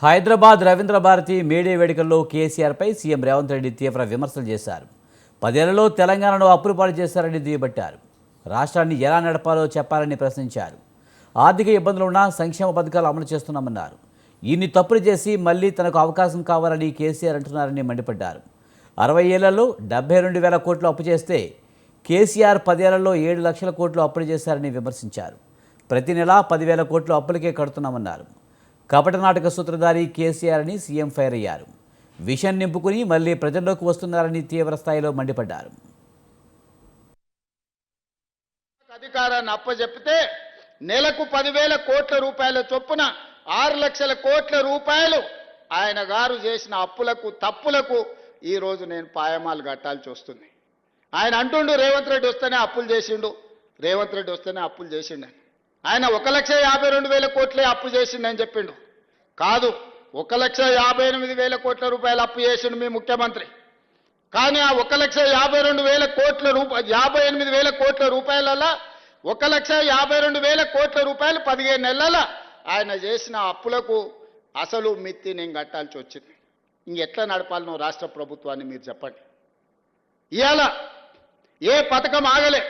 Hyderabad Ravindra Bharati May Day వేడుకల్లో కేసీఆర్పై CM Revanth Reddy తీవ్ర విమర్శలు చేశారు. 10 ఏళ్లలో తెలంగాణను అప్పుల పాలు చేశారని దుయ్యబట్టారు. రాష్ట్రాన్ని ఎలా నడపాలో చెప్పాలని ప్రశ్నించారు. ఆర్థిక ఇబ్బందులు ఉన్నా సంక్షేమ పథకాలు అమలు చేస్తున్నామన్నారు. ఇన్ని తప్పులు చేసి మళ్లీ తనకు అవకాశం కావాలని కేసీఆర్ అంటున్నారని మండిపడ్డారు. 60 ఏళ్లలో 72,000 కోట్లు అప్పు చేస్తే కేసీఆర్ 10 ఏళ్లలో 7 లక్షల కోట్లు అప్పులు చేశారని విమర్శించారు. ప్రతి నెలా 10,000 కోట్లు అప్పులకే కడుతున్నామన్నారు. కపట నాటక సూత్రధారి కేసీఆర్ అని సీఎం ఫైర్ అయ్యారు. విషయం నింపుకుని మళ్లీ ప్రజల్లోకి వస్తున్నారని తీవ్ర స్థాయిలో మండిపడ్డారు. అధికారాన్ని అప్పచెప్పితే నెలకు 10,000 కోట్ల రూపాయల చొప్పున 6 లక్షల కోట్ల రూపాయలు ఆయన గారు చేసిన అప్పులకు తప్పులకు ఈరోజు నేను పాయమాలు కట్టాల్సి వస్తుంది. ఆయన అంటుండు రేవంత్ రెడ్డి వస్తేనే అప్పులు చేసిండు, రేవంత్ రెడ్డి వస్తేనే అప్పులు చేసిండు. ఆయన 1,52,000 కోట్లే అప్పు చేసిండని చెప్పిండు. కాదు, 1,58,000 కోట్ల రూపాయలు అప్పు చేసిండు మీ ముఖ్యమంత్రి. కానీ ఆ 1,52,000 కోట్ల 58,000 కోట్ల రూపాయలలో 1,52,000 కోట్ల రూపాయలు 15 నెలల ఆయన చేసిన అప్పులకు అసలు మిత్తి నేను కట్టాల్సి వచ్చింది. ఇంకెట్లా నడపాలనో రాష్ట్ర ప్రభుత్వాన్ని మీరు చెప్పండి. ఇవాళ ఏ పథకం ఆగలే,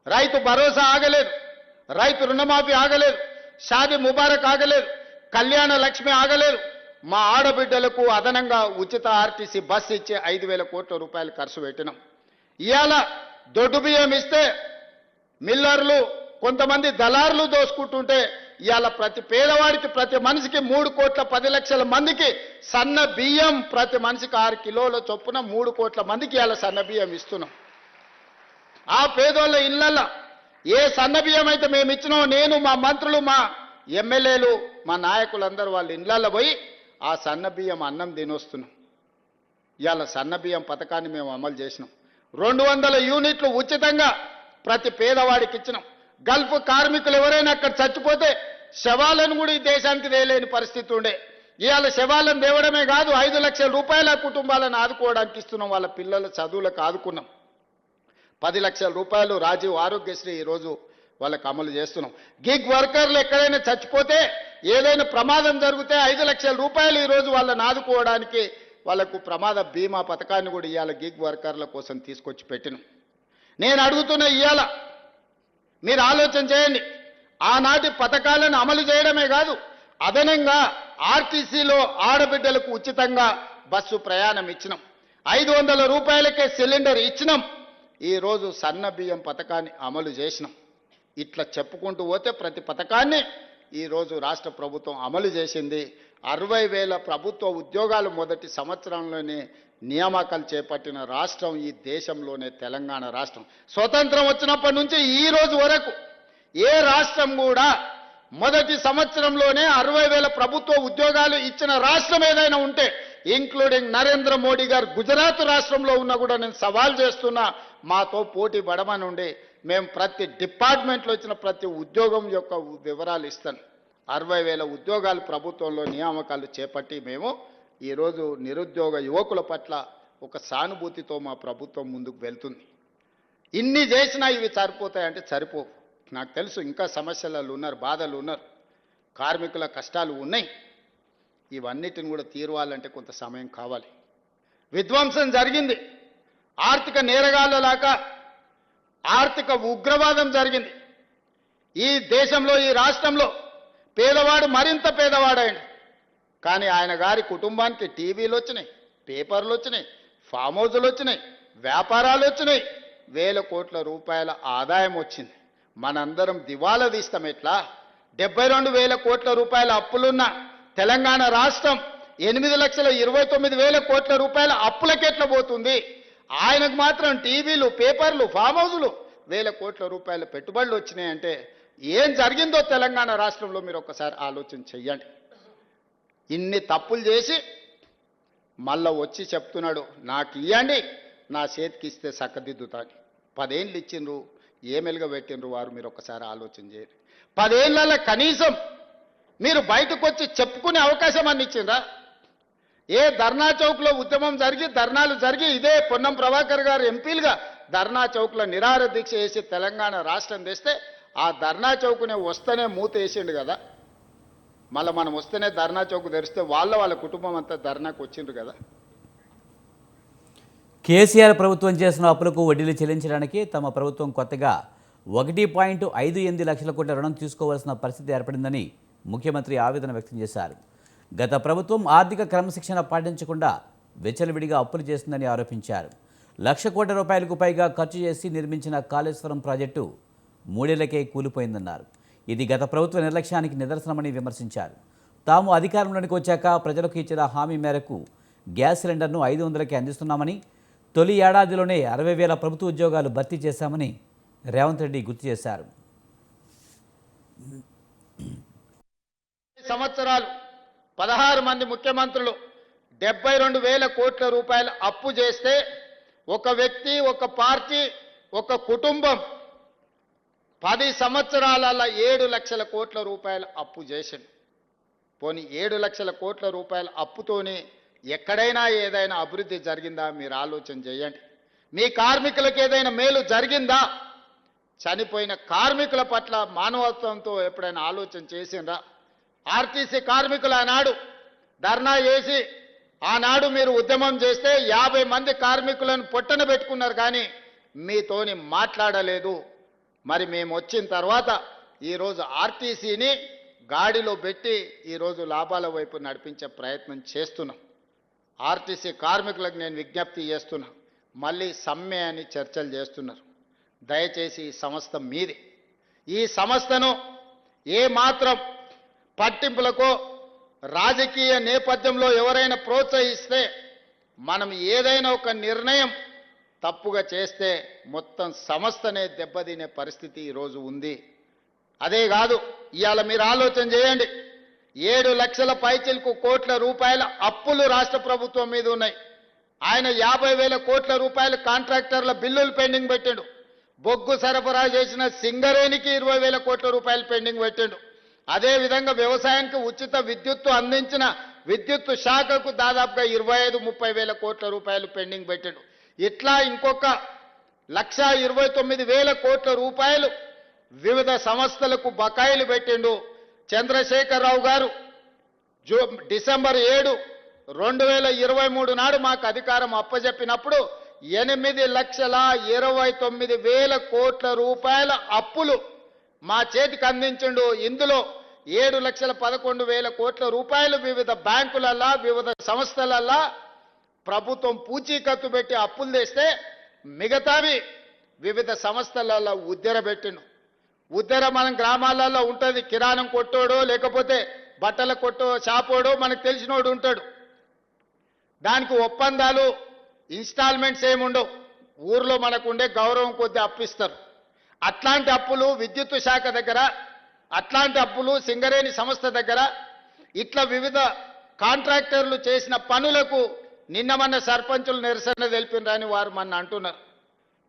రైతు భరోసా ఆగలేదు, రైతు రుణమాఫీ ఆగలేదు, షాదీ ముబారక్ ఆగలేదు, కళ్యాణ లక్ష్మి ఆగలేదు. మా ఆడబిడ్డలకు అదనంగా ఉచిత ఆర్టీసీ బస్సు ఇచ్చే 5,000 కోట్ల రూపాయలు ఖర్చు పెట్టినాం. ఇవాళ దొడ్డు బియ్యం ఇస్తే మిల్లర్లు కొంతమంది దళారులు దోసుకుంటుంటే ఇవాళ ప్రతి పేదవాడికి ప్రతి మనిషికి 3,10,00,000 మందికి సన్న బియ్యం ప్రతి మనిషికి 6 కిలోల చొప్పున 3 కోట్ల మందికి ఇవాళ సన్న బియ్యం ఇస్తున్నాం. ఆ పేదోళ్ళ ఇళ్లలో ఏ సన్న బియ్యం అయితే మేము ఇచ్చినామో నేను, మా మంత్రులు, మా ఎమ్మెల్యేలు, మా నాయకులందరూ వాళ్ళ ఇళ్లలో పోయి ఆ సన్న బియ్యం అన్నం తినొస్తున్నాం. ఇవాళ సన్న బియ్యం పథకాన్ని మేము అమలు చేసినాం. 200 యూనిట్లు ఉచితంగా ప్రతి పేదవాడికి ఇచ్చినాం. గల్ఫ్ కార్మికులు ఎవరైనా అక్కడ చచ్చిపోతే శవాలను కూడా ఈ దేశానికి తేలేని పరిస్థితి ఉండే. ఇవాళ శవాలను తేవడమే కాదు, 5 లక్షల రూపాయల కుటుంబాలను ఆదుకోవడానికి ఇస్తున్నాం. వాళ్ళ పిల్లల చదువులకు ఆదుకున్నాం. 10 లక్షల రూపాయలు రాజీవ్ ఆరోగ్యశ్రీ ఈరోజు వాళ్ళకు అమలు చేస్తున్నాం. గిగ్ వర్కర్లు ఎక్కడైనా చచ్చిపోతే ఏదైనా ప్రమాదం జరిగితే 5 లక్షల రూపాయలు ఈరోజు వాళ్ళని ఆదుకోవడానికి వాళ్ళకు ప్రమాద బీమా పథకాన్ని కూడా ఇవాళ గిగ్ వర్కర్ల కోసం తీసుకొచ్చి పెట్టినాం. నేను అడుగుతున్న ఇవాళ మీరు ఆలోచన చేయండి. ఆనాటి పథకాలను అమలు చేయడమే కాదు, అదనంగా ఆర్టీసీలో ఆడబిడ్డలకు ఉచితంగా బస్సు ప్రయాణం ఇచ్చినాం. 500 రూపాయలకే సిలిండర్ ఇచ్చినాం. ఈరోజు సన్న బియ్యం పథకాన్ని అమలు చేసినాం. ఇట్లా చెప్పుకుంటూ పోతే ప్రతి పథకాన్ని ఈరోజు రాష్ట్ర ప్రభుత్వం అమలు చేసింది. 60,000 ప్రభుత్వ ఉద్యోగాలు మొదటి సంవత్సరంలోనే నియామకాలు చేపట్టిన రాష్ట్రం ఈ దేశంలోనే తెలంగాణ రాష్ట్రం. స్వతంత్రం వచ్చినప్పటి నుంచి ఈ రోజు వరకు ఏ రాష్ట్రం కూడా మొదటి సంవత్సరంలోనే 60,000 ప్రభుత్వ ఉద్యోగాలు ఇచ్చిన రాష్ట్రం ఏదైనా ఉంటే ఇంక్లూడింగ్ నరేంద్ర మోడీ గారు గుజరాత్ రాష్ట్రంలో ఉన్నా కూడా నేను సవాల్ చేస్తున్నా, మాతో పోటీ పడమనుండి మేము ప్రతి డిపార్ట్మెంట్లో ఇచ్చిన ప్రతి ఉద్యోగం యొక్క వివరాలు ఇస్తాను. 60,000 ఉద్యోగాలు ప్రభుత్వంలో నియామకాలు చేపట్టి మేము ఈరోజు నిరుద్యోగ యువకుల పట్ల ఒక సానుభూతితో మా ప్రభుత్వం ముందుకు వెళ్తుంది. ఇన్ని చేసినా ఇవి సరిపోతాయంటే సరిపోవు. నాకు తెలుసు ఇంకా సమస్యలు ఉన్నారు, బాధలు ఉన్నారు, కార్మికుల కష్టాలు ఉన్నాయి. ఇవన్నిటిని కూడా తీరవాలంటే కొంత సమయం కావాలి. విధ్వంసం జరిగింది, ఆర్థిక నేరగాళ్ళలాగా ఆర్థిక ఉగ్రవాదం జరిగింది. ఈ దేశంలో ఈ రాష్ట్రంలో పేదవాడు మరింత పేదవాడైంది. కానీ ఆయన గారి కుటుంబానికి టీవీలు వచ్చినాయి, పేపర్లు వచ్చినాయి, ఫామ్ హౌజులు వచ్చినాయి, వ్యాపారాలు వచ్చినాయి, 1,000 కోట్ల రూపాయల ఆదాయం వచ్చింది. మనందరం దివాలా తీస్తాం ఎట్లా? 72,000 కోట్ల రూపాయల అప్పులున్న తెలంగాణ రాష్ట్రం 8,29,000 కోట్ల రూపాయల అప్పులకెట్లా పోతుంది? ఆయనకు మాత్రం టీవీలు, పేపర్లు, ఫామ్ హౌజులు 1,000 కోట్ల రూపాయల పెట్టుబడులు వచ్చినాయంటే ఏం జరిగిందో తెలంగాణ రాష్ట్రంలో మీరు ఒక్కసారి ఆలోచన చెయ్యండి. ఇన్ని తప్పులు చేసి మళ్ళా వచ్చి చెప్తున్నాడు నాకు ఇవ్వండి, నా చేతికి ఇస్తే చక్కదిద్దుతాను. 10 ఏళ్ళు ఇచ్చిండ్రు, ఏ మెలుగ పెట్టిండ్రు వారు? మీరు ఒక్కసారి ఆలోచన చేయండి. 10 ఏళ్ళ కనీసం మీరు బయటకు వచ్చి చెప్పుకునే అవకాశం అన్ని ఇచ్చిండ్రా? ఏ ధర్నా చౌక్లో ఉద్యమం జరిగి ధర్నాలు జరిగి ఇదే పొన్నం ప్రభాకర్ గారు ఎంపీలుగా ధర్నా చౌక్లో నిరాహార దీక్ష చేసి తెలంగాణ రాష్ట్రం తెస్తే ఆ ధర్నా చౌకునే వస్తేనే మూత వేసిండు కదా. మళ్ళీ మనం వస్తేనే ధర్నా చౌక్ తెరిస్తే వాళ్ళ కుటుంబం అంతా ధర్నాకు వచ్చిండ్రు కదా. కేసీఆర్ ప్రభుత్వం చేసిన అప్పులకు వడ్డీలు చెల్లించడానికి తమ ప్రభుత్వం కొత్తగా 1.58 లక్షల కోట్ల రుణం తీసుకోవాల్సిన పరిస్థితి ఏర్పడిందని ముఖ్యమంత్రి ఆవేదన వ్యక్తం చేశారు. గత ప్రభుత్వం ఆర్థిక క్రమశిక్షణ పాటించకుండా వెచ్చలవిడిగా అప్పులు చేస్తుందని ఆరోపించారు. 1,00,000 కోట్ల రూపాయలకు పైగా ఖర్చు చేసి నిర్మించిన కాళేశ్వరం ప్రాజెక్టు 3 ఏళ్లకే కూలిపోయిందన్నారు. ఇది గత ప్రభుత్వ నిర్లక్ష్యానికి నిదర్శనమని విమర్శించారు. తాము అధికారంలోనికి వచ్చాక ప్రజలకు ఇచ్చిన హామీ మేరకు గ్యాస్ సిలిండర్ను 500కి అందిస్తున్నామని, తొలి ఏడాదిలోనే 60,000 ప్రభుత్వ ఉద్యోగాలు భర్తీ చేశామని రేవంత్ రెడ్డి గుర్తు చేశారు. సంవత్సరాలు 16 మంది ముఖ్యమంత్రులు 72,000 కోట్ల రూపాయలు అప్పు చేస్తే ఒక వ్యక్తి, ఒక పార్టీ, ఒక కుటుంబం 10 సంవత్సరాలలో 7 లక్షల కోట్ల రూపాయలు అప్పు చేసింది. పోనీ 7 లక్షల కోట్ల రూపాయల అప్పుతోనే ఎక్కడైనా ఏదైనా అభివృద్ధి జరిగిందా మీరు ఆలోచన చేయండి. మీ కార్మికులకు ఏదైనా మేలు జరిగిందా? చనిపోయిన కార్మికుల పట్ల మానవత్వంతో ఎప్పుడైనా ఆలోచన చేసిండ్రా? ఆర్టీసీ కార్మికులు ఆనాడు ధర్నా చేసి ఆనాడు మీరు ఉద్యమం చేస్తే 50 మంది కార్మికులను పొట్టన పెట్టుకున్నారు, కానీ మీతోని మాట్లాడలేదు. మరి మేము వచ్చిన తర్వాత ఈరోజు ఆర్టీసీని గాడిలో పెట్టి ఈరోజు లాభాల వైపు నడిపించే ప్రయత్నం చేస్తున్నాం. ఆర్టీసీ కార్మికులకు నేను విజ్ఞప్తి చేస్తున్నా, మళ్ళీ సమ్మె అని చర్చలు చేస్తున్నారు. దయచేసి ఈ సంస్థ మీది. ఈ సంస్థను ఏ మాత్రం పట్టింపులకో రాజకీయ నేపథ్యంలో ఎవరైనా ప్రోత్సహిస్తే, మనం ఏదైనా ఒక నిర్ణయం తప్పుగా చేస్తే మొత్తం సంస్థనే దెబ్బతినే పరిస్థితి ఈరోజు ఉంది. అదే కాదు, ఇవాళ మీరు ఆలోచన చేయండి, 7 లక్షల పైచిలకు కోట్ల రూపాయల అప్పులు రాష్ట్ర ప్రభుత్వం మీద ఉన్నాయి. ఆయన 50,000 కోట్ల రూపాయల కాంట్రాక్టర్ల బిల్లులు పెండింగ్ పెట్టాడు. బొగ్గు సరఫరా చేసిన సింగరేణికి 20,000 కోట్ల రూపాయలు పెండింగ్ పెట్టాడు. అదేవిధంగా వ్యవసాయానికి ఉచిత విద్యుత్తు అందించిన విద్యుత్తు శాఖకు దాదాపుగా 25-30,000 కోట్ల రూపాయలు పెండింగ్ పెట్టాడు. ఇట్లా ఇంకొక 1,29,000 కోట్ల రూపాయలు వివిధ సంస్థలకు బకాయిలు పెట్టిండు. చంద్రశేఖరరావు గారు డిసెంబర్ 7, 2023 నాడు మాకు అధికారం అప్పజెప్పినప్పుడు 8,29,000 కోట్ల రూపాయల అప్పులు మా చేతికి అందించిండు. ఇందులో 7,11,000 కోట్ల రూపాయలు వివిధ బ్యాంకులల్లా వివిధ సంస్థలల్లా ప్రభుత్వం పూచీకత్తు పెట్టి అప్పులు తెస్తే, మిగతావి వివిధ సంస్థలలో ఉద్దెర పెట్టిండు. ఉద్దెర మన గ్రామాలలో ఉంటుంది. కిరాణం కొట్టోడో లేకపోతే బట్టల కొట్టో షాపోడో మనకు తెలిసినోడు ఉంటాడు. దానికి ఒప్పందాలు ఇన్స్టాల్మెంట్స్ ఏముండవు. ఊర్లో మనకు ఉండే గౌరవం కొద్ది అప్పిస్తారు. అట్లాంటి అప్పులు విద్యుత్ శాఖ దగ్గర, అట్లాంటి అప్పులు సింగరేణి సంస్థ దగ్గర, ఇట్లా వివిధ కాంట్రాక్టర్లు చేసిన పనులకు నిన్న మన సర్పంచులు నిరసన తెలిపినరని వారు మన అంటున్నారు.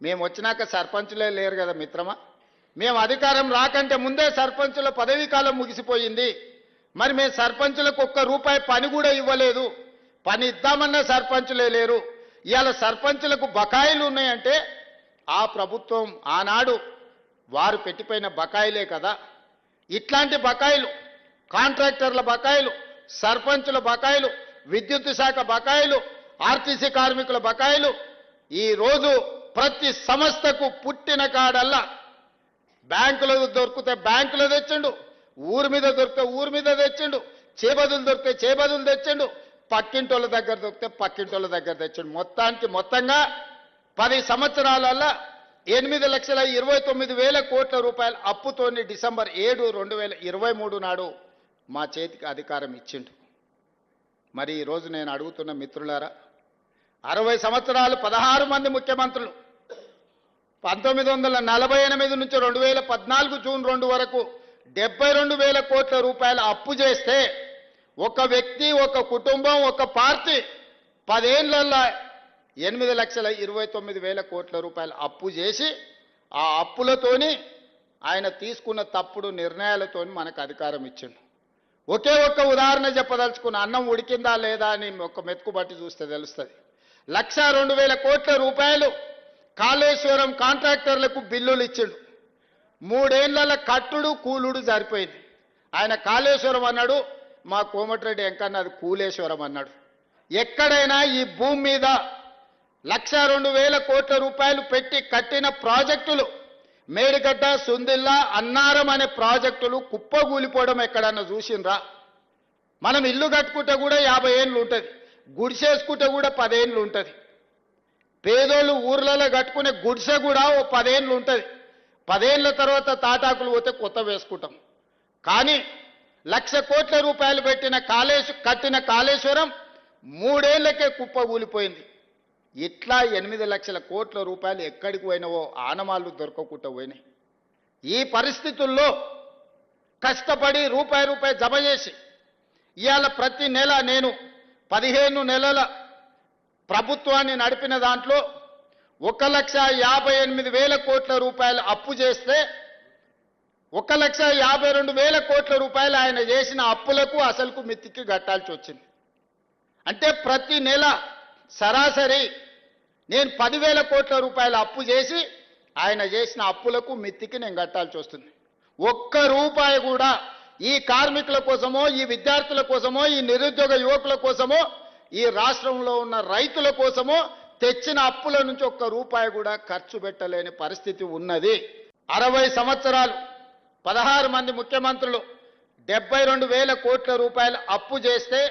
మేము వచ్చినాక సర్పంచులే లేరు కదా మిత్రమా. మేము అధికారం రాకంటే ముందే సర్పంచుల పదవీ కాలం ముగిసిపోయింది. మరి మేము సర్పంచులకు ₹1 పని కూడా ఇవ్వలేదు. పని ఇద్దామన్న సర్పంచులే లేరు. ఇవాళ సర్పంచులకు బకాయిలు ఉన్నాయంటే ఆ ప్రభుత్వం ఆనాడు వారు పెట్టిపోయిన బకాయిలే కదా. ఇట్లాంటి బకాయిలు, కాంట్రాక్టర్ల బకాయిలు, సర్పంచుల బకాయిలు, విద్యుత్ శాఖ బకాయిలు, ఆర్టీసీ కార్మికుల బకాయిలు ఈరోజు ప్రతి సంస్థకు పుట్టిన కాడల్లా బ్యాంకులో దొరికితే బ్యాంకులో తెచ్చిండు, ఊరి మీద దొరికితే ఊరి మీద తెచ్చిండు, చేబదులు దొరికితే చేబదులు తెచ్చిండు, పక్కింటోళ్ళ దగ్గర దొరికితే పక్కింటోళ్ళ దగ్గర తెచ్చిండు. మొత్తంగా 10 సంవత్సరాలలో 8,29,000 కోట్ల రూపాయల అప్పుతోని డిసెంబర్ 7, 2023 నాడు మా చేతికి అధికారం ఇచ్చిండు. మరి ఈరోజు నేను అడుగుతున్న మిత్రులారా, 60 సంవత్సరాలు 16 మంది ముఖ్యమంత్రులు 1948 నుంచి 2014 జూన్ 2 వరకు 72,000 కోట్ల రూపాయల అప్పు చేస్తే, ఒక వ్యక్తి, ఒక కుటుంబం, ఒక పార్టీ 10 ఏళ్లలో 8,29,000 కోట్ల రూపాయల అప్పు చేసి, ఆ అప్పులతోని ఆయన తీసుకున్న తప్పుడు నిర్ణయాలతోని మనకు అధికారం ఇచ్చిండు. ఒకే ఒక్క ఉదాహరణ చెప్పదలుచుకున్న, అన్నం ఉడికిందా లేదా అని ఒక మెతుకు బట్టి చూస్తే తెలుస్తుంది. 1,02,000 కోట్ల రూపాయలు కాళేశ్వరం కాంట్రాక్టర్లకు బిల్లులు ఇచ్చిండు. 3 ఏళ్ల కట్టుడు కూలుడు సరిపోయింది. ఆయన కాళేశ్వరం అన్నాడు, మా కోమటిరెడ్డి వెంకన్న అది కూలేశ్వరం అన్నాడు. ఎక్కడైనా ఈ భూమి మీద 1,02,000 కోట్ల రూపాయలు పెట్టి కట్టిన ప్రాజెక్టులు మేడిగడ్డ, సుందిల్లా, అన్నారం అనే ప్రాజెక్టులు కుప్పగూలిపోవడం ఎక్కడన్నా చూసిండ్రా? మనం ఇల్లు కట్టుకుంటే కూడా 50 ఏళ్ళు ఉంటుంది, గుడిసేసుకుంటే కూడా 10 ఏళ్ళు ఉంటుంది. పేదోళ్ళు ఊర్లలో కట్టుకునే గుడిసె కూడా ఓ 10 ఏళ్ళు ఉంటుంది. 10 ఏళ్ళ తర్వాత తాటాకులు పోతే కొత్త వేసుకుంటాం. కానీ 1,00,000 కోట్ల రూపాయలు కట్టిన కాళేశ్వరం 3 ఏళ్లకే కుప్పగూలిపోయింది. ఇట్లా 8 లక్షల కోట్ల రూపాయలు ఎక్కడికి పోయినావో ఆనమాళ్ళు దొరకకుండా పోయినాయి. ఈ పరిస్థితుల్లో కష్టపడి రూపాయి జమ చేసి ఇవాళ ప్రతి నెల నేను 15 నెలల ప్రభుత్వాన్ని నడిపిన దాంట్లో 1,58,000 కోట్ల రూపాయలు అప్పు చేస్తే 1,52,000 కోట్ల రూపాయలు ఆయన చేసిన అప్పులకు అసలుకు మిత్తికి కట్టాల్సి వచ్చింది. అంటే ప్రతి నెల సరాసరి నేను 10,000 కోట్ల రూపాయలు అప్పు చేసి ఆయన చేసిన అప్పులకు మిత్తికి నేను కట్టాల్సి వస్తుంది. ఒక్క రూపాయి కూడా ఈ కార్మికుల కోసమో, ఈ విద్యార్థుల కోసమో, ఈ నిరుద్యోగ యువకుల కోసమో, ఈ రాష్ట్రంలో ఉన్న రైతుల కోసమో తెచ్చిన అప్పుల నుంచి ఒక్క రూపాయి కూడా ఖర్చు పెట్టలేని పరిస్థితి ఉన్నది. 60 సంవత్సరాలు 16 మంది ముఖ్యమంత్రులు 72,000 కోట్ల రూపాయలు అప్పు చేస్తే